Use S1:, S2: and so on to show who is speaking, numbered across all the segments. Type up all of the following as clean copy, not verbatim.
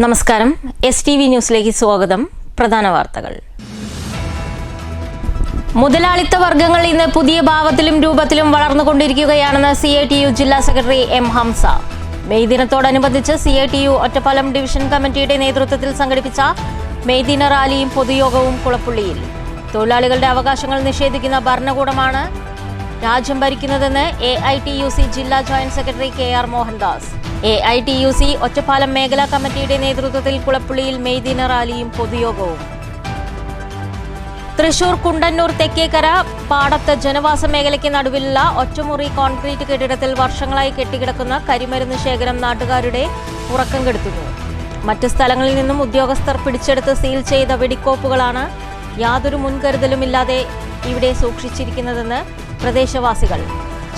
S1: നമസ്കാരം STV ന്യൂസിലേക്ക് സ്വാഗതം. പ്രധാന വാർത്തകൾ. മുതലാളിത്ത വർഗ്ഗങ്ങൾ ഇന്ന് പുതിയ ഭാവത്തിലും രൂപത്തിലും വളർന്നുകൊണ്ടിരിക്കുകയാണെന്ന് CITU ജില്ലാ സെക്രട്ടറി M ഹംസ. മെയ് ദിനത്തോടനുബന്ധിച്ച് CITU ഒറ്റപ്പാലം ഡിവിഷൻ കമ്മിറ്റിയുടെ നേതൃത്വത്തിൽ സംഘടിപ്പിച്ച മെയ് ദിന റാലിയും പൊതുയോഗവും കുളപ്പുള്ളിയിൽ. തൊഴിലാളികളുടെ അവകാശങ്ങൾ നിഷേധിക്കുന്ന ഭരണകൂടമാണ് രാജ്യം ഭരിക്കുന്നതെന്ന് AITUC ജില്ലാ joint secretary KR Mohandas. AITUC Ottapalam മേഖലാ കമ്മിറ്റിയുടെ നേതൃത്വത്തിൽ കുളപ്പുള്ളിയിൽ മെയ് ദിന റാലിയും പൊതുയോഗവും. തൃശൂർ കുണ്ടന്നൂർ തെക്കേക്കര പാടത്ത് ജനവാസ മേഖലയ്ക്ക് നടുവിലുള്ള ഒറ്റമുറി കോൺക്രീറ്റ് കെട്ടിടത്തിൽ വർഷങ്ങളായി കെട്ടിക്കിടക്കുന്ന കരിമരുന്ന് ശേഖരം നാട്ടുകാരുടെ ഉറക്കം കെടുത്തുന്നു. മറ്റ് സ്ഥലങ്ങളിൽ നിന്നും ഉദ്യോഗസ്ഥർ പിടിച്ചെടുത്ത് സീൽ ചെയ്ത വെടിക്കോപ്പുകളാണ് യാതൊരു മുൻകരുതലുമില്ലാതെ ഇവിടെ സൂക്ഷിച്ചിരിക്കുന്നതെന്ന് പ്രദേശവാസികൾ.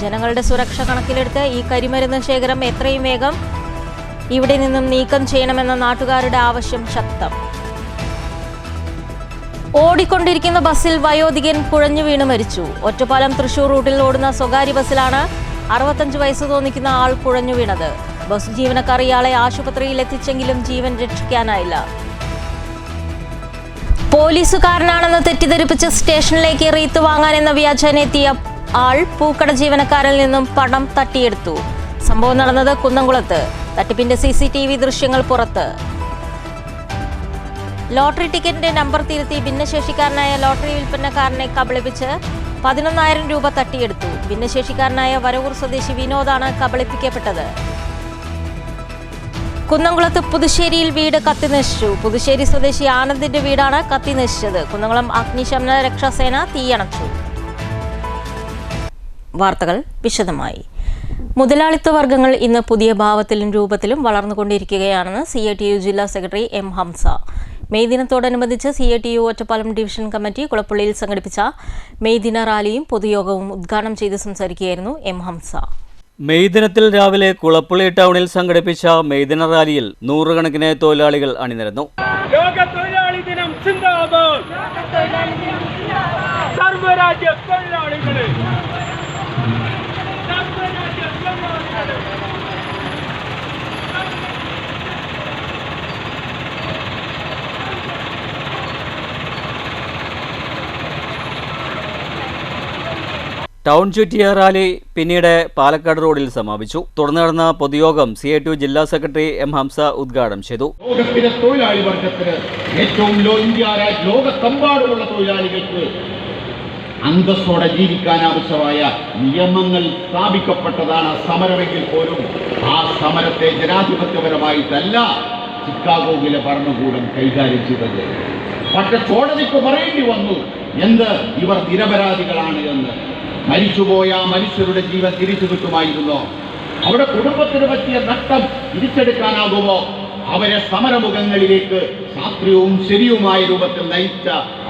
S1: ജനങ്ങളുടെ സുരക്ഷ കണക്കിലെടുത്ത് ഈ കരിമരുന്ന് ശേഖരം എത്രയും വേഗം ഇവിടെ നിന്നും നീക്കം ചെയ്യണമെന്ന നാട്ടുകാരുടെ ആവശ്യം ശക്തം. ഓടിക്കൊണ്ടിരിക്കുന്ന ബസ്സിൽ വയോധികൻ കുഴഞ്ഞു വീണ് മരിച്ചു. ഒറ്റപ്പാലം തൃശൂർ റൂട്ടിൽ ഓടുന്ന സ്വകാര്യ ബസ്സിലാണ് 65 വയസ്സ് തോന്നിക്കുന്ന ആൾ കുഴഞ്ഞു വീണത്. ബസ് ജീവനക്കാർ ഇയാളെ ആശുപത്രിയിൽ എത്തിച്ചെങ്കിലും ജീവൻ രക്ഷിക്കാനായില്ല. പോലീസുകാരനാണെന്ന് തെറ്റിദ്ധരിപ്പിച്ച് സ്റ്റേഷനിലേക്ക് റീത്ത് വാങ്ങാനെന്ന വ്യാജേനെത്തിയ ആൾ പൂക്കട ജീവനക്കാരിൽ നിന്നും പണം തട്ടിയെടുത്തു. സംഭവം നടന്നത് കുന്നംകുളത്ത്. തട്ടിപ്പിന്റെ CCTV ദൃശ്യങ്ങൾ പുറത്ത്. ലോട്ടറി ടിക്കറ്റിന്റെ നമ്പർ തിരുത്തി ഭിന്നശേഷിക്കാരനായ ലോട്ടറി വിൽപ്പനക്കാരനെ കബളിപ്പിച്ച് 11,000 രൂപ തട്ടിയെടുത്തു. ഭിന്നശേഷിക്കാരനായ വരവൂർ സ്വദേശി വിനോദാണ് കബളിപ്പിക്കപ്പെട്ടത്. കുന്നംകുളത്ത് പുതുശ്ശേരിയിൽ വീട് കത്തിനശിച്ചു. പുതുശ്ശേരി സ്വദേശി ആനന്ദിന്റെ വീടാണ് കത്തിനശിച്ചത്. കുന്നംകുളം അഗ്നിശമന രക്ഷാസേന തീയണച്ചു. വാർത്തകൾ വിശദമായി. മുതലാളിത്ത വർഗ്ഗങ്ങൾ ഇന്ന് പുതിയ ഭാവത്തിലും രൂപത്തിലും വളർന്നുകൊണ്ടിരിക്കുകയാണെന്ന് CITU ജില്ലാ സെക്രട്ടറി M ഹംസ. മെയ് ദിനത്തോടനുബന്ധിച്ച് CITU ഒറ്റപ്പാലം ഡിവിഷൻ കമ്മിറ്റി കുളപ്പുള്ളിയിൽ സംഘടിപ്പിച്ച മെയ് ദിന റാലിയും പൊതുയോഗവും ഉദ്ഘാടനം ചെയ്ത് സംസാരിക്കുകയായിരുന്നു M ഹംസ.
S2: മെയ് ദിനത്തിൽ രാവിലെ കുളപ്പുള്ളി ടൗണിൽ സംഘടിപ്പിച്ച മെയ് ദിന റാലിയിൽ നൂറുകണക്കിന് തൊഴിലാളികൾ അണിനിരന്നു. ടൗൺ ചുറ്റിയ റാലി പിന്നീട് പാലക്കാട് റോഡിൽ സമാപിച്ചു. തുടർന്ന് നടന്ന പൊതുയോഗം CITU ജില്ലാ സെക്രട്ടറി M ഹംസ ഉദ്ഘാടനം ചെയ്തു.
S3: ലോകത്തിലെ തൊഴിലാളി വർഗത്തിന് ഏറ്റവും ലോകത്തെമ്പാടുമുള്ള തൊഴിലാളികൾക്ക് അന്തസ്സോടെ ജീവിക്കാൻ ആവശ്യമായ നിയമങ്ങൾ സ്ഥാപിക്കപ്പെട്ടതാണ് സമരമെങ്കിൽ പോലും ആ സമരത്തെ ജനാധിപത്യപരമായിട്ടല്ല ചിക്കാഗോയിലെ ഭരണകൂടം കൈകാര്യം ചെയ്തത്. പക്ഷെ കോടതിക്ക് പറയേണ്ടി വന്നു ഇവർ നിരപരാധികളാണ് എന്ന്. മരിച്ചുപോയ മനുഷ്യരുടെ ജീവൻ തിരിച്ചു കിട്ടുമായിരുന്നോ? അവിടെ കുടുംബത്തിന് പറ്റിയ നഷ്ടം തിരിച്ചെടുക്കാനാകുമോ? അവരെ സമരമുഖങ്ങളിലേക്ക് ശാസ്ത്രീയവും ശരിയുമായ രൂപത്തിൽ നയിച്ച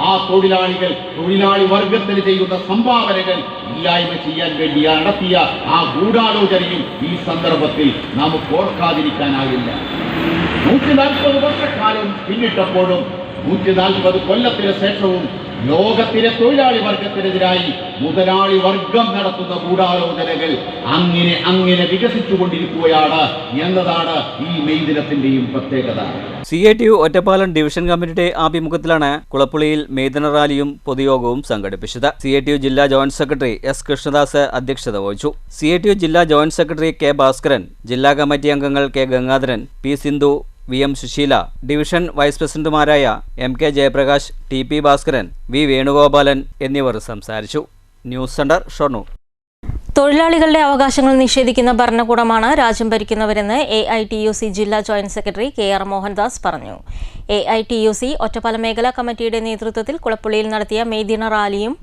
S3: ആ തൊഴിലാളി വർഗത്തിന് ചെയ്യുന്ന സംഭാവനകൾ ഇല്ലായ്മ ചെയ്യാൻ വേണ്ടി നടത്തിയ ആ ഗൂഢാലോചനയും ഈ സന്ദർഭത്തിൽ നമുക്ക് ഓർക്കാതിരിക്കാനാവില്ല. 140 വർഷക്കാലം പിന്നിട്ടപ്പോഴും 140 കൊല്ലത്തിന് ശേഷവും ലോകത്തിലെ തൊഴിലാളി വർഗത്തിനെതിരായി മുതലാളി വർഗം നടത്തുന്ന ഗൂഢാലോചനകൾ അങ്ങനെ വികസിച്ചുകൊണ്ടിരിക്കുകയാണ് എന്നതാണ് ഈ മെയ് ദിനത്തിന്റെയും പ്രത്യേകത.
S2: CITU ഒറ്റപ്പാലം ഡിവിഷൻ കമ്മിറ്റിയുടെ ആഭിമുഖ്യത്തിലാണ് കുളപ്പുള്ളിയിൽ മെയ് ദിന റാലിയും പൊതുയോഗവും സംഘടിപ്പിച്ചത്. CITU ജില്ലാ ജോയിന്റ് സെക്രട്ടറി S കൃഷ്ണദാസ് അധ്യക്ഷത വഹിച്ചു. CITU ജില്ലാ ജോയിന്റ് സെക്രട്ടറി K ഭാസ്കരൻ, ജില്ലാ കമ്മിറ്റി അംഗങ്ങൾ K Gangadharan, P Sindhu, VM Susheela, division vice പ്രസിഡന്റുമാരായ MK Jayaprakash, TP Bhaskaran, V Venugopalan എന്നിവർ സംസാരിച്ചു. News centre Shoranur.
S1: തൊഴിലാളികളുടെ അവകാശങ്ങൾ നിഷേധിക്കുന്ന ഭരണകൂടമാണ് രാജ്യം ഭരിക്കുന്നവരെന്ന് AITUC ജില്ലാ ജോയിന്റ് സെക്രട്ടറി KR മോഹൻദാസ് പറഞ്ഞു. AITUC ഒറ്റപ്പാലം മേഖലാ കമ്മിറ്റിയുടെ നേതൃത്വത്തിൽ കുളപ്പുള്ളിയിൽ നടത്തിയ മെയ് ദിന റാലിയും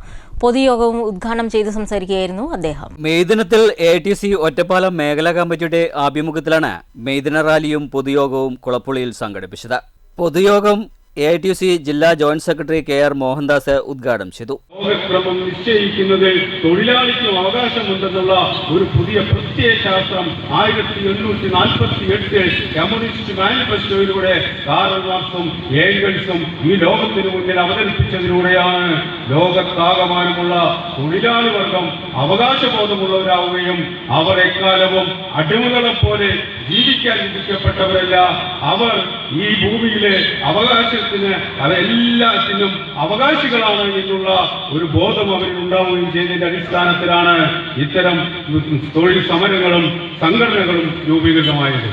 S1: പൊതുയോഗവും ഉദ്ഘാടനം ചെയ്ത് സംസാരിക്കുകയായിരുന്നു അദ്ദേഹം.
S2: മെയ് ദിനത്തിൽ AITUC ഒറ്റപ്പാലം മേഖലാ കമ്മിറ്റിയുടെ ആഭിമുഖ്യത്തിലാണ് മെയ് ദിന റാലിയും പൊതുയോഗവും കുളപ്പുള്ളിയിൽ സംഘടിപ്പിച്ചത്. പൊതുയോഗം AITUC ജില്ലാ ജോയിന്റ് സെക്രട്ടറി KR മോഹൻദാസ് ഉദ്ഘാടനം ചെയ്തു.
S4: ലോകക്രമം നിശ്ചയിക്കുന്നത് തൊഴിലാളിക്കും അവകാശമുണ്ടെന്നുള്ള ഒരു പുതിയ പ്രത്യയശാസ്ത്രം 1848 കമ്മ്യൂണിസ്റ്റ് മാനിഫെസ്റ്റോയിലൂടെ കാറൽ മാർക്സും ഏംഗൽസും ഈ ലോകത്തിനു മുന്നിൽ അവതരിപ്പിച്ചതിലൂടെയാണ് ലോകത്താകമാനമുള്ള തൊഴിലാളി വർഗം അവകാശബോധമുള്ളവരാവുകയും അവർ എക്കാലവും അടിമകളെ പോലെ ജീവിക്കാൻ വിധിക്കപ്പെട്ടവരല്ല. അവർ ഈ ഭൂമിയിലെ അവകാശത്തിന് അവരെല്ലാത്തിനും അവകാശികളാണ് എന്നുള്ള ഒരു ബോധം അവരിൽ ഉണ്ടാവുകയും ചെയ്തതിന്റെ അടിസ്ഥാനത്തിലാണ് ഇത്തരം തൊഴിൽ സമരങ്ങളും സംഘടനകളും രൂപീകൃതമായത്.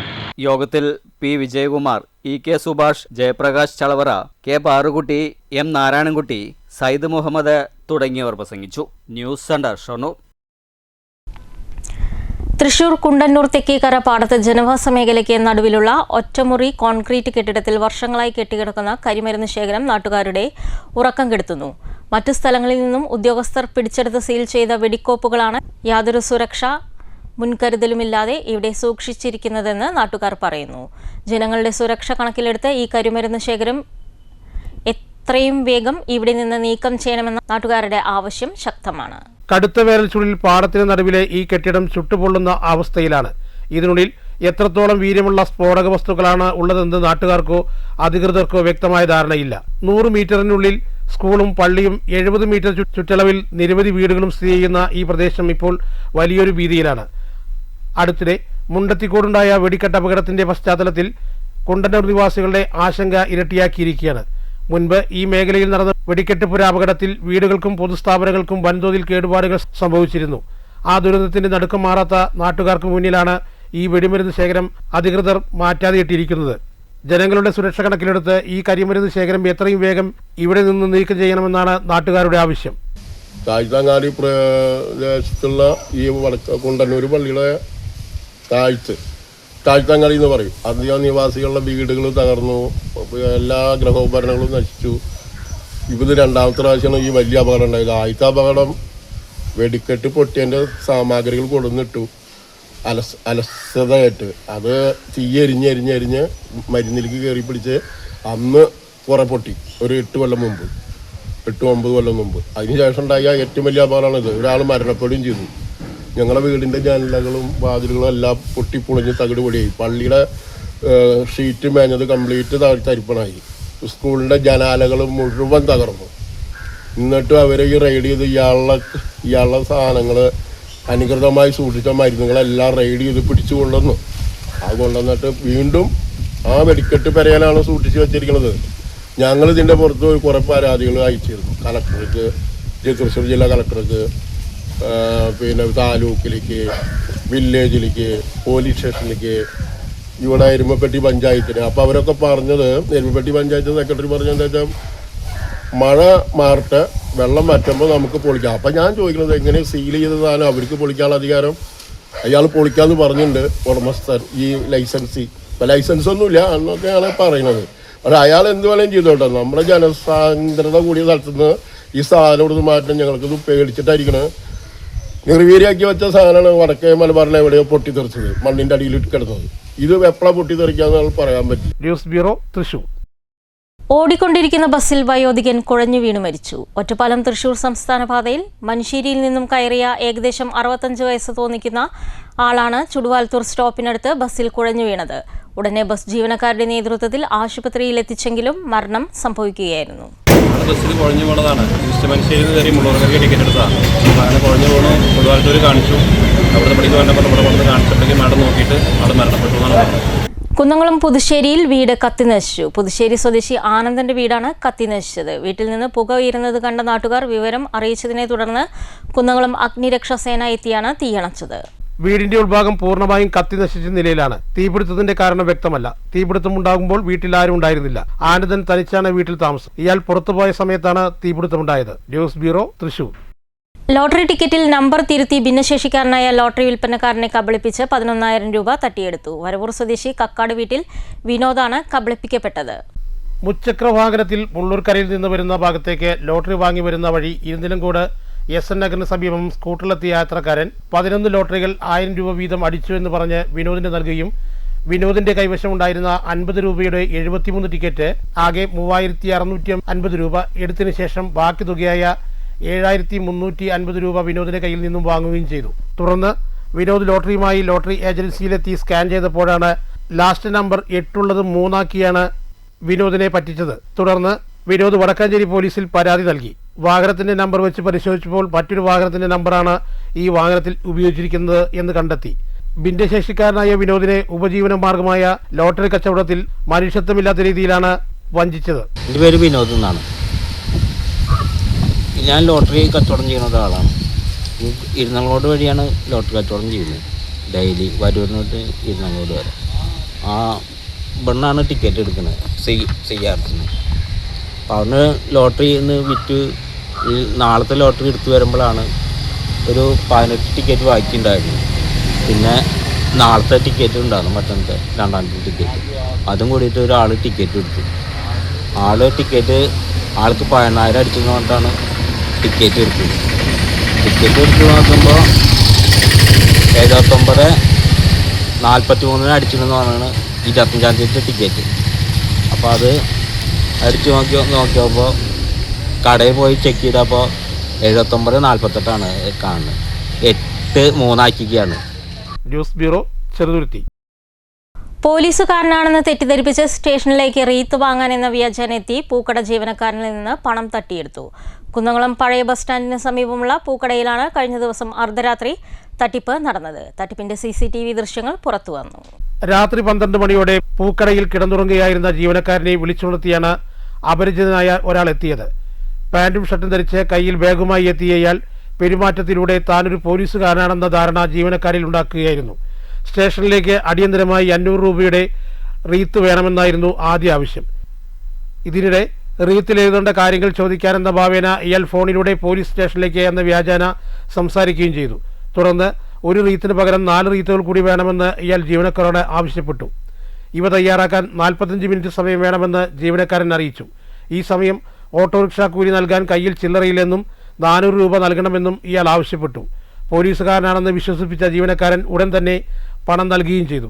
S2: യോഗത്തിൽ P Vijayakumar, E K Subhash, Jayaprakash Chalavara, K Parukutty, M Narayanankutty, Sayyid Muhammad തുടങ്ങിയവർ പ്രസംഗിച്ചു. News centre Shoranur.
S1: തൃശൂർ കുണ്ടന്നൂർ തെക്കേക്കര പാടത്ത് ജനവാസ മേഖലയ്ക്ക് നടുവിലുള്ള ഒറ്റമുറി കോൺക്രീറ്റ് കെട്ടിടത്തിൽ വർഷങ്ങളായി കെട്ടിക്കിടക്കുന്ന കരിമരുന്ന് ശേഖരം നാട്ടുകാരുടെ ഉറക്കം കെടുത്തുന്നു. മറ്റു സ്ഥലങ്ങളിൽ നിന്നും ഉദ്യോഗസ്ഥർ പിടിച്ചെടുത്ത് സീൽ ചെയ്ത വെടിക്കോപ്പുകളാണ് യാതൊരു സുരക്ഷാ മുൻകരുതലുമില്ലാതെ ഇവിടെ സൂക്ഷിച്ചിരിക്കുന്നതെന്ന് നാട്ടുകാർ പറയുന്നു. ജനങ്ങളുടെ സുരക്ഷ കണക്കിലെടുത്ത് ഈ കരിമരുന്ന് ശേഖരം എത്രയും വേഗം ഇവിടെ നിന്ന് നീക്കം ചെയ്യണമെന്ന നാട്ടുകാരുടെ ആവശ്യം ശക്തമാണ്.
S5: കടുത്ത വേനൽ ചൂടിൽ പാടത്തിന് നടുവിലെ ഈ കെട്ടിടം ചുട്ടുപൊള്ളുന്ന അവസ്ഥയിലാണ്. ഇതിനുള്ളിൽ എത്രത്തോളം വീര്യമുള്ള സ്ഫോടക വസ്തുക്കളാണ് ഉള്ളതെന്ന് നാട്ടുകാർക്കോ അധികൃതർക്കോ വ്യക്തമായ ധാരണയില്ല. 100 മീറ്ററിനുള്ളിൽ സ്കൂളും പള്ളിയും 70 മീറ്റർ ചുറ്റളവിൽ നിരവധി വീടുകളും സ്ഥിതി ചെയ്യുന്ന ഈ പ്രദേശം ഇപ്പോൾ വലിയൊരു ഭീതിയിലാണ്. അടുത്തിടെ മുണ്ടത്തിക്കോടുണ്ടായ വെടിക്കെട്ട് അപകടത്തിന്റെ പശ്ചാത്തലത്തിൽ കുണ്ടന്നൂർ നിവാസികളുടെ ആശങ്ക ഇരട്ടിയാക്കിയിരിക്കുകയാണ്. മുൻപ് ഈ മേഖലയിൽ നടന്ന വെടിക്കെട്ട് പുര അപകടത്തിൽ വീടുകൾക്കും പൊതുസ്ഥാപനങ്ങൾക്കും വൻതോതിൽ കേടുപാടുകൾ സംഭവിച്ചിരുന്നു. ആ ദുരന്തത്തിന്റെ നടുക്കം മാറാത്ത നാട്ടുകാർക്ക് മുന്നിലാണ് ഈ വെടിമരുന്ന് ശേഖരം അധികൃതർ മാറ്റാതെ ഇട്ടിരിക്കുന്നത്. ജനങ്ങളുടെ സുരക്ഷ കണക്കിലെടുത്ത് ഈ കരിമരുന്ന് ശേഖരം എത്രയും വേഗം ഇവിടെ നിന്ന് നീക്കം ചെയ്യണമെന്നാണ് നാട്ടുകാരുടെ ആവശ്യം.
S6: താഴ്ത്തങ്ങാടി പ്രദേശത്തുള്ള ഈ കുണ്ടന്നൂർ പള്ളിയുടെ താഴ്ത്തങ്ങാടി എന്ന് പറയും. അധികം നിവാസികളുടെ വീടുകൾ തകർന്നു, എല്ലാ ഗൃഹോപകരണങ്ങളും നശിച്ചു. ഇത് രണ്ടാമത്തെ പ്രാവശ്യമാണ് ഈ വലിയ അപകടം ഉണ്ടായത്. ആദ്യത്തെ അപകടം വെടിക്കെട്ട് പൊട്ടിയതിൻ്റെ സാമഗ്രികൾ കൊടുന്നിട്ടു അലസതയായിട്ട് അത് തീയെരിഞ്ഞെരിഞ്ഞെരിഞ്ഞ് മരുന്നിലേക്ക് കയറി പിടിച്ച് അന്ന് കുറെ പൊട്ടി. ഒരു 8-9 കൊല്ലം മുമ്പ്. അതിനുശേഷം ഉണ്ടായ ഏറ്റവും വലിയ അപകടമാണിത്. ഒരാൾ മരണപ്പെടുകയും ചെയ്തു. ഞങ്ങളുടെ വീടിൻ്റെ ജനലകളും വാതിലുകളും എല്ലാം പൊട്ടിപ്പൊളിഞ്ഞ് തകിട് പൊടിയായി. പള്ളിയുടെ ഷീറ്റ് മേഞ്ഞത് കംപ്ലീറ്റ് തരിപ്പണായി. സ്കൂളിൻ്റെ ജനാലകൾ മുഴുവൻ തകർന്നു. എന്നിട്ടും അവർ ഈ റെയ്ഡ് ചെയ്ത് ഇയാളുടെ സാധനങ്ങൾ അനധികൃതമായി സൂക്ഷിച്ച മരുന്നുകളെല്ലാം റെയ്ഡ് ചെയ്ത് പിടിച്ചു കൊണ്ടുവന്നു. അത് കൊണ്ടുവന്നിട്ട് വീണ്ടും ആ വെടിക്കെട്ട് പെരയാലാണ് സൂക്ഷിച്ച് വെച്ചിരിക്കുന്നത്. ഞങ്ങൾ ഇതിൻ്റെ പുറത്ത് കുറേ പരാതികൾ അയച്ചിരുന്നു. കളക്ടർക്ക്, തൃശ്ശൂർ ജില്ലാ കളക്ടർക്ക്, പിന്നെ താലൂക്കിലേക്ക്, വില്ലേജിലേക്ക്, പോലീസ് സ്റ്റേഷനിലേക്ക്, ഇവിടെ എരുമപ്പെട്ടി പഞ്ചായത്തിന്. അപ്പോൾ അവരൊക്കെ പറഞ്ഞത്, എരുമപ്പെട്ടി പഞ്ചായത്ത് സെക്രട്ടറി പറഞ്ഞത് എന്താ വെച്ചാൽ മഴ മാറട്ടെ, വെള്ളം മാറ്റുമ്പോൾ നമുക്ക് പൊളിക്കാം. അപ്പം ഞാൻ ചോദിക്കുന്നത്, എങ്ങനെ സീൽ ചെയ്ത സാധനം അവർക്ക് പൊളിക്കാനുള്ള അധികാരം? അയാൾ പൊളിക്കാമെന്ന് പറഞ്ഞിട്ടുണ്ട് ഉടമസ്ഥൻ, ഈ ലൈസൻസ് ഒന്നുമില്ല എന്നൊക്കെയാണ് പറയുന്നത്. പക്ഷെ അയാൾ എന്ത് വേണേലും ചെയ്തോട്ടെ. നമ്മുടെ ജനസാന്ദ്രത കൂടിയ സ്ഥലത്തുനിന്ന് ഈ സാധനം കൊടുത്ത് മാറ്റം ഞങ്ങൾക്കിത് പേടിച്ചിട്ടായിരിക്കണം. നിർവീര്യാക്കി വെച്ച സാധനമാണ് വടക്കേ മലബാറിൽ എവിടെയോ പൊട്ടിത്തെറിച്ചത്, മണ്ണിൻ്റെ അടിയിൽ കിടന്നത്. ഇത് എപ്പോഴാണ് പൊട്ടിത്തെറിക്കാന്ന് പറയാൻ പറ്റും.
S5: News bureau, Thrissur.
S1: ഓടിക്കൊണ്ടിരിക്കുന്ന ബസ്സിൽ വയോധികൻ കുഴഞ്ഞു വീണു മരിച്ചു. ഒറ്റപ്പാലം തൃശൂർ സംസ്ഥാന പാതയിൽ മഞ്ചേരിയിൽ നിന്നും കയറിയ ഏകദേശം 65 വയസ്സ് തോന്നിക്കുന്ന ആളാണ് ചുടുവാൽത്തൂർ സ്റ്റോപ്പിനടുത്ത് ബസ്സിൽ കുഴഞ്ഞു വീണത്. ഉടനെ ബസ് ജീവനക്കാരുടെ നേതൃത്വത്തിൽ ആശുപത്രിയിൽ എത്തിച്ചെങ്കിലും മരണം സംഭവിക്കുകയായിരുന്നു.
S7: ബസ്സിൽ കുഴഞ്ഞു പോണതാണ്. മഞ്ചേരിയിൽ നിന്ന് കയറി മുള്ളൂർക്കരയ്ക്ക് ടിക്കറ്റ് എടുത്തതാണ്. അങ്ങനെ കുഴഞ്ഞു പോകണു. ചുടുവാൽത്തൂർ കാണിച്ചു. അവിടുത്തെ പഠിക്കാൻ വേണ്ടപ്പോൾ നമ്മുടെ കൊണ്ട് കാണിച്ചപ്പോഴേക്കും മാഡം നോക്കിയിട്ട് അവിടെ മരണപ്പെട്ടു എന്നാണ് പറഞ്ഞത്.
S1: കുന്നംകുളം പുതുശ്ശേരിയിൽ വീട് കത്തിനശിച്ചു. പുതുശ്ശേരി സ്വദേശി ആനന്ദന്റെ വീടാണ് കത്തിനശിച്ചത്. വീട്ടിൽ നിന്ന് പുക ഉയരുന്നത് കണ്ട നാട്ടുകാർ വിവരം അറിയിച്ചതിനെ തുടർന്ന് കുന്നംകുളം അഗ്നിരക്ഷാസേന എത്തിയാണ് തീയണച്ചത്.
S5: വീടിന്റെ ഉൾഭാഗം പൂർണ്ണമായും കത്തി നശിച്ച നിലയിലാണ്. തീപിടുത്തത്തിന്റെ കാരണം വ്യക്തമല്ല. തീപിടുത്തമുണ്ടാകുമ്പോൾ വീട്ടിൽ ആരും ഉണ്ടായിരുന്നില്ല. ആനന്ദൻ തനിച്ചാണ് വീട്ടിൽ താമസം. ഇയാൾ പുറത്തുപോയ സമയത്താണ് തീപിടുത്തമുണ്ടായത്. News bureau, Thrissur.
S1: ലോട്ടറി ടിക്കറ്റിൽ നമ്പർ തിരുത്തി ഭിന്നശേഷിക്കാരനായ ലോട്ടറി വിൽപ്പനക്കാരനെ കബളിപ്പിച്ച് 11,000 രൂപ തട്ടിയെടുത്തു. വരവൂർ സ്വദേശി കക്കാട് വീട്ടിൽ വിനോദാണ് കബളിപ്പിക്കപ്പെട്ടത്.
S5: മുച്ചക്ര വാഹനത്തിൽ മുള്ളൂർക്കരയിൽ നിന്ന് വരുന്ന ഭാഗത്തേക്ക് ലോട്ടറി വാങ്ങി വരുന്ന വഴി ഇരുന്നിലങ്കോട് SN നഗറിന് സമീപം സ്കൂട്ടറിലെത്തിയ യാത്രക്കാരൻ 11 ലോട്ടറികൾ 1000 രൂപ വീതം അടിച്ചു എന്ന് പറഞ്ഞ് വിനോദിന് നൽകുകയും വിനോദിന്റെ കൈവശമുണ്ടായിരുന്ന 50 രൂപയുടെ 73 ടിക്കറ്റ് ആകെ 3650 രൂപ എടുത്തതിനു ശേഷം ബാക്കി തുകയായ 7350 രൂപ വിനോദിന്റെ കയ്യിൽ നിന്നും വാങ്ങുകയും ചെയ്തു. തുടർന്ന് വിനോദ് ലോട്ടറിയുമായി ലോട്ടറി ഏജൻസിയിലെത്തി സ്കാൻ ചെയ്തപ്പോഴാണ് ലാസ്റ്റ് നമ്പർ 8 3 ആക്കിയാണ് വിനോദിനെ പറ്റിച്ചത്. തുടർന്ന് വിനോദ് വടക്കാഞ്ചേരി പോലീസിൽ പരാതി നൽകി. വാഹനത്തിന്റെ നമ്പർ വെച്ച് പരിശോധിച്ചപ്പോൾ മറ്റൊരു വാഹനത്തിന്റെ നമ്പറാണ് ഈ വാഹനത്തിൽ ഉപയോഗിച്ചിരിക്കുന്നത് എന്ന് കണ്ടെത്തി. ഭിന്നശേഷിക്കാരനായ വിനോദിനെ ഉപജീവന മാർഗമായ ലോട്ടറി കച്ചവടത്തിൽ മനുഷ്യത്വമില്ലാത്ത രീതിയിലാണ് വഞ്ചിച്ചത്.
S8: എൻ്റെ പേര് വിനോദ് എന്നാണ്. ഞാൻ ലോട്ടറി കച്ചവടം ചെയ്യുന്ന ഒരാളാണ്. ഇരുന്നങ്ങോട് വഴിയാണ് ലോട്ടറി കച്ചവടം ചെയ്യുന്നത്. ഡെയിലി വരൂരിനോട്ട് ഇരുന്നങ്ങോട് വരെ ആ ഇവിടുന്നാണ് ടിക്കറ്റ് എടുക്കുന്നത് ചെയ്യാറുണ്ട്. അപ്പോൾ അവിടുന്ന് ലോട്ടറി ഇന്ന് വിറ്റ് നാളത്തെ ലോട്ടറി എടുത്തു വരുമ്പോഴാണ് ഒരു 18 ടിക്കറ്റ് ബാക്കിയുണ്ടായിരുന്നു. പിന്നെ നാളത്തെ ടിക്കറ്റ് ഉണ്ടായിരുന്നു, മറ്റന്നത്തെ രണ്ടാമത്തെ ടിക്കറ്റ്. അതും കൂടിയിട്ട് ഒരാൾ ടിക്കറ്റ് എടുത്തു. ആൾക്ക് 14,000 അടിച്ചെന്ന് പറഞ്ഞിട്ടാണ് ടിക്കറ്റ് എടുത്തത്. ടിക്കറ്റ് എടുത്ത് നോക്കുമ്പോൾ 79:43 അടിച്ചിട്ടെന്ന് പറഞ്ഞാണ് 25-ാം തീയതി ടിക്കറ്റ്. അപ്പോൾ അത് അടിച്ച് നോക്കിയപ്പോൾ കടയിൽ പോയി ചെക്ക് ചെയ്തപ്പോൾ 79:48 കാണുന്നത്. 8-3 ആക്കിയാണ്.
S5: News bureau, Cheruthuruthy.
S1: പോലീസുകാരനാണെന്ന് തെറ്റിദ്ധരിപ്പിച്ച് സ്റ്റേഷനിലേക്ക് റീത്ത് വാങ്ങാനെന്ന വ്യാജനെത്തി പൂക്കട ജീവനക്കാരനിൽ നിന്ന് പണം തട്ടിയെടുത്തു. കുന്നംകുളം പഴയ ബസ് സ്റ്റാൻഡിന് സമീപമുള്ള പൂക്കടയിലാണ് കഴിഞ്ഞ ദിവസം അർദ്ധരാത്രി തട്ടിപ്പ് നടന്നത്. തട്ടിപ്പിന്റെ CCTV ദൃശ്യങ്ങൾ പുറത്തുവന്നു.
S5: രാത്രി 12 മണിയോടെ പൂക്കടയിൽ കിടന്നുറങ്ങുകയായിരുന്ന ജീവനക്കാരനെ വിളിച്ചുണർത്തിയാണ് അപരിചിതനായ ഒരാൾ എത്തിയത്. പാന്റും ഷർട്ടും ധരിച്ച് കയ്യിൽ ബാഗുമായി എത്തിയ ഇയാൾ പെരുമാറ്റത്തിലൂടെ താനൊരു പോലീസുകാരനാണെന്ന ധാരണ ജീവനക്കാരിൽ ഉണ്ടാക്കുകയായിരുന്നു. സ്റ്റേഷനിലേക്ക് അടിയന്തരമായി 500 രൂപയുടെ റീത്ത് വേണമെന്നായിരുന്നു ആദ്യ ആവശ്യം. ഇതിനിടെ റീത്തിൽ എഴുതേണ്ട കാര്യങ്ങൾ ചോദിക്കാനെന്ന ഭാവേന ഇയാൾ ഫോണിലൂടെ പോലീസ് സ്റ്റേഷനിലേക്ക് എന്ന വ്യാജേന സംസാരിക്കുകയും ചെയ്തു. തുടർന്ന് ഒരു റീത്തിന് പകരം 4 റീത്തുകൾ കൂടി വേണമെന്ന് ഇയാൾ ജീവനക്കാരോട് ആവശ്യപ്പെട്ടു. ഇവ തയ്യാറാക്കാൻ 45 മിനിറ്റ് സമയം വേണമെന്ന് ജീവനക്കാരൻ അറിയിച്ചു. ഈ സമയം ഓട്ടോറിക്ഷ കൂലി നൽകാൻ കയ്യിൽ ചില്ലറയില്ലെന്നും 400 രൂപ നൽകണമെന്നും ഇയാൾ ആവശ്യപ്പെട്ടു. പോലീസുകാരനാണെന്ന് വിശ്വസിപ്പിച്ച ജീവനക്കാരൻ ഉടൻ തന്നെ പണം നൽകുകയും ചെയ്തു.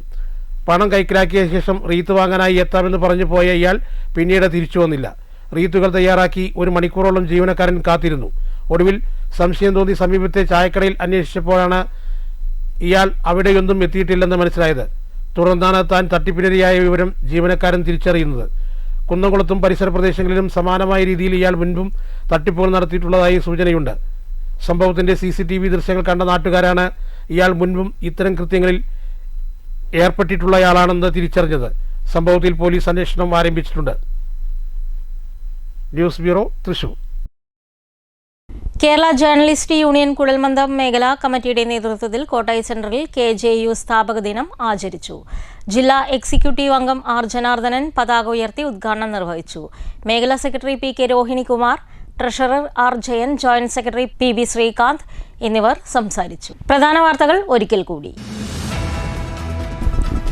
S5: പണം കൈക്കലാക്കിയ ശേഷം റീത്ത് വാങ്ങാനായി എത്താമെന്ന് പറഞ്ഞു പോയ ഇയാൾ പിന്നീട് തിരിച്ചു വന്നില്ല. റീത്തുകൾ തയ്യാറാക്കി 1 മണിക്കൂറോളം ജീവനക്കാരൻ കാത്തിരുന്നു. ഒടുവിൽ സംശയം തോന്നി സമീപത്തെ ചായക്കടയിൽ അന്വേഷിച്ചപ്പോഴാണ് ഇയാൾ അവിടെയൊന്നും എത്തിയിട്ടില്ലെന്ന് മനസ്സിലായത്. തുടർന്നാണ് താൻ തട്ടിപ്പിനിരയായ വിവരം ജീവനക്കാരൻ തിരിച്ചറിയുന്നത്. കുന്നംകുളത്തും പരിസര പ്രദേശങ്ങളിലും സമാനമായ രീതിയിൽ ഇയാൾ മുൻപും തട്ടിപ്പുകൾ നടത്തിയിട്ടുള്ളതായി സൂചനയുണ്ട്. സംഭവത്തിന്റെ CCTV ദൃശ്യങ്ങൾ കണ്ട നാട്ടുകാരാണ് ഇയാൾ മുൻപും ഇത്തരം കൃത്യങ്ങളിൽ ഏർപ്പെട്ടിട്ടുള്ളയാളാണെന്ന് തിരിച്ചറിഞ്ഞത്. സംഭവത്തിൽ പോലീസ് അന്വേഷണം ആരംഭിച്ചിട്ടുണ്ട്. News bureau, Thrissur.
S1: Kerala journalist union കുഴൽമന്ദം മേഖലാ കമ്മിറ്റിയുടെ നേതൃത്വത്തിൽ കോട്ടായി സെന്ററിൽ KJU സ്ഥാപക ദിനം ആചരിച്ചു. ജില്ലാ എക്സിക്യൂട്ടീവ് അംഗം R. ജനാർദ്ദനൻ പതാക ഉയർത്തി ഉദ്ഘാടനം നിർവഹിച്ചു. മേഖലാ secretary PK Rohinikumar, treasurer R. Jayan, joint secretary PB Srikanth എന്നിവർ സംസാരിച്ചു. പ്രധാന വാർത്തകൾ ഒരിക്കൽ കൂടി.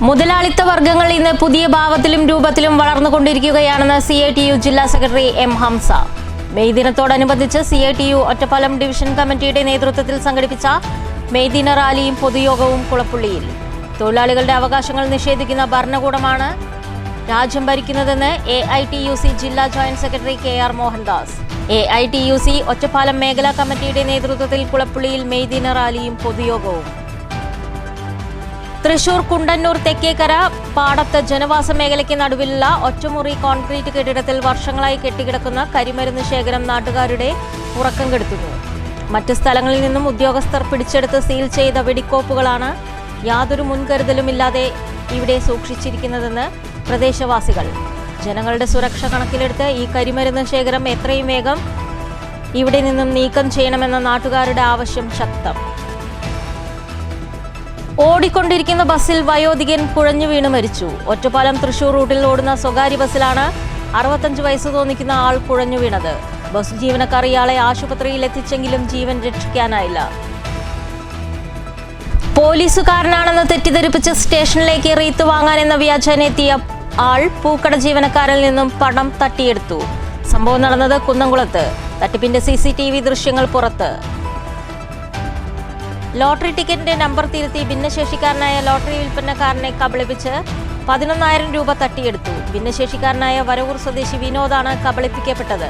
S1: മുതലാളിത്ത വർഗങ്ങൾ ഇന്ന് പുതിയ ഭാവത്തിലും രൂപത്തിലും വളർന്നുകൊണ്ടിരിക്കുകയാണെന്ന് CITU ജില്ലാ സെക്രട്ടറി M. ഹംസ. മെയ് ദിനത്തോടനുബന്ധിച്ച് CITU ഒറ്റപ്പാലം ഡിവിഷൻ കമ്മിറ്റിയുടെ നേതൃത്വത്തിൽ സംഘടിപ്പിച്ച മെയ് ദിന റാലിയും പൊതുയോഗവും കുളപ്പുള്ളിയിൽ. തൊഴിലാളികളുടെ അവകാശങ്ങൾ നിഷേധിക്കുന്ന ഭരണകൂടമാണ് രാജ്യം ഭരിക്കുന്നതെന്ന് AITUC ജില്ലാ joint secretary KR Mohandas. AITUC Ottapalam മേഖലാ കമ്മിറ്റിയുടെ നേതൃത്വത്തിൽ കുളപ്പുള്ളിയിൽ മെയ് ദിന റാലിയും പൊതുയോഗവും. തൃശൂർ കുണ്ടന്നൂർ തെക്കേക്കര പാടത്ത് ജനവാസ മേഖലയ്ക്ക് നടുവിലുള്ള ഒറ്റമുറി കോൺക്രീറ്റ് കെട്ടിടത്തിൽ വർഷങ്ങളായി കെട്ടിക്കിടക്കുന്ന കരിമരുന്ന് ശേഖരം നാട്ടുകാരുടെ ഉറക്കം കെടുത്തുന്നു. മറ്റ് സ്ഥലങ്ങളിൽ നിന്നും ഉദ്യോഗസ്ഥർ പിടിച്ചെടുത്ത് സീൽ ചെയ്ത വെടിക്കോപ്പുകളാണ് യാതൊരു മുൻകരുതലുമില്ലാതെ ഇവിടെ സൂക്ഷിച്ചിരിക്കുന്നതെന്ന് പ്രദേശവാസികൾ. ജനങ്ങളുടെ സുരക്ഷ കണക്കിലെടുത്ത് ഈ കരിമരുന്ന് ശേഖരം എത്രയും വേഗം ഇവിടെ നിന്നും നീക്കം ചെയ്യണമെന്ന നാട്ടുകാരുടെ ആവശ്യം ശക്തം. ഓടിക്കൊണ്ടിരിക്കുന്ന ബസ്സിൽ വയോധികൻ കുഴഞ്ഞു വീണ് മരിച്ചു. ഒറ്റപ്പാലം തൃശൂർ റൂട്ടിൽ ഓടുന്ന സ്വകാര്യ ബസ്സിലാണ് 65 വയസ്സ് തോന്നിക്കുന്ന ആൾ കുഴഞ്ഞു വീണത്. ബസ് ജീവനക്കാർ ഇയാളെ ആശുപത്രിയിൽ എത്തിച്ചെങ്കിലും ജീവൻ രക്ഷിക്കാനായില്ല. പോലീസുകാരനാണെന്ന് തെറ്റിദ്ധരിപ്പിച്ച് സ്റ്റേഷനിലേക്ക് റീത്ത് വാങ്ങാനെന്ന വ്യാജനെത്തിയ ആൾ പൂക്കട ജീവനക്കാരിൽ നിന്നും പണം തട്ടിയെടുത്തു. സംഭവം നടന്നത് കുന്നംകുളത്ത്. തട്ടിപ്പിന്റെ CCTV ദൃശ്യങ്ങൾ പുറത്ത്. ലോട്ടറി ടിക്കറ്റിന്റെ നമ്പർ തിരുത്തി ഭിന്നശേഷിക്കാരനായ ലോട്ടറി വിൽപ്പനക്കാരനെ കബളിപ്പിച്ച് 11,000 രൂപ തട്ടിയെടുത്തു. ഭിന്നശേഷിക്കാരനായ വരവൂർ സ്വദേശി വിനോദാണ് കബളിപ്പിക്കപ്പെട്ടത്.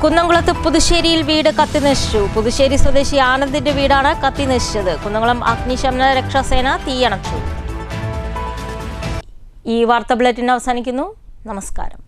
S1: കുന്നംകുളത്ത് പുതുശ്ശേരിയിൽ വീട് കത്തിനശിച്ചു. പുതുശ്ശേരി സ്വദേശി ആനന്ദിന്റെ വീടാണ് കത്തിനശിച്ചത്. കുന്നംകുളം അഗ്നിശമന രക്ഷാസേന തീയണച്ചു. ഈ വാർത്താ ബുള്ളറ്റിൻ അവസാനിക്കുന്നു. നമസ്കാരം.